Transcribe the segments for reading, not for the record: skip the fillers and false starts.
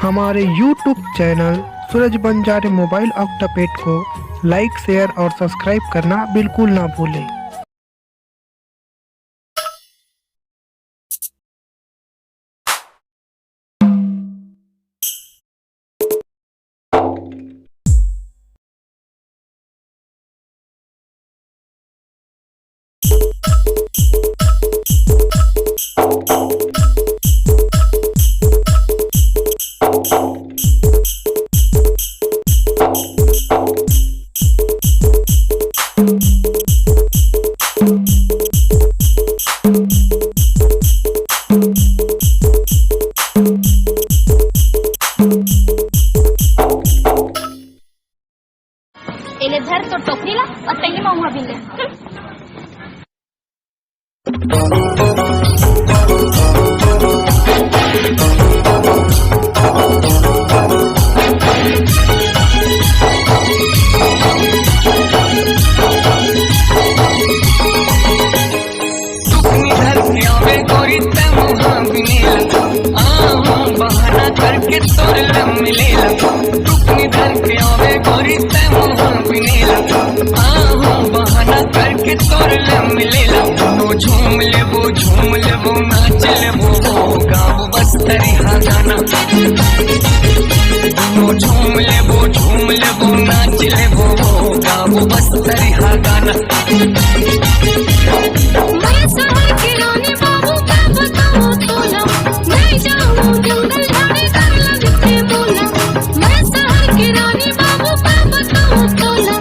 हमारे YouTube channel सूरज बंजारे mobile ऑक्टापेट को लाइक, share और सब्सक्राइब करना बिल्कुल ना भूलें। एले धर तो टोकरीला और तंगी में वहाँ भी ले। बहाना करके तोर लम मिलेला टुकनी धर के आवे गोरी तै मुहां बिनेला बहाना करके तोर लम मिलेला नो झूम लेबो नाच लेबो गाँव बस तरिहा गाना नो झूम लेबो नाच लेबो गाँव बस तरिहा गाना। मैं शहर की रानी बाबू क्या बताऊं तोला, मैं जाऊं जंगल झाड़ी कर लगते बोला। मैं शहर की रानी बाबू क्या बताऊं तोला,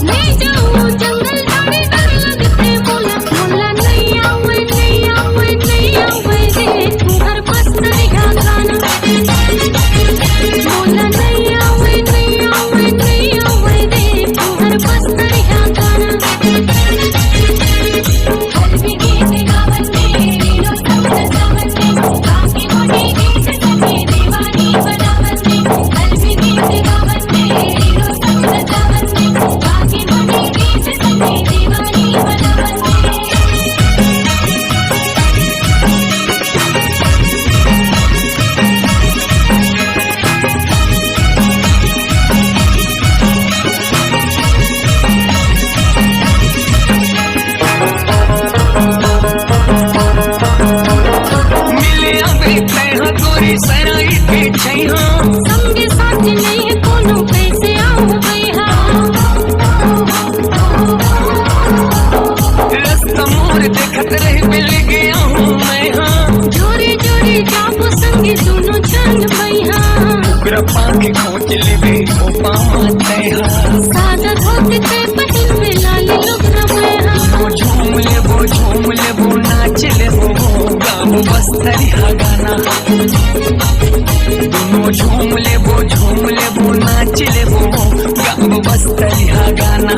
मैं जाऊं जंगल झाड़ी कर लगते बोला। बोला नहीं आवे रे तू घर बस तरिहा गाना। बोला नहीं आवे रे तू घर बस तरिहा गाना। संगे साथी नहीं कोनो कैसे आऊं भैया, रास्ता मोर देखत रही मिल गया हूँ मैं जोरी जाबो संगे दोनों चल भैया। ओकरा पाके खोज लेबे ओ पामा तैहा सादा धोती पे पहन में लाली लुगना मैं झूम लेबो नाच लेबो गाँव बस तरिहा गाना। दोनों झूम लेबो नाच लेबो गाँव बस तरिहा गाना।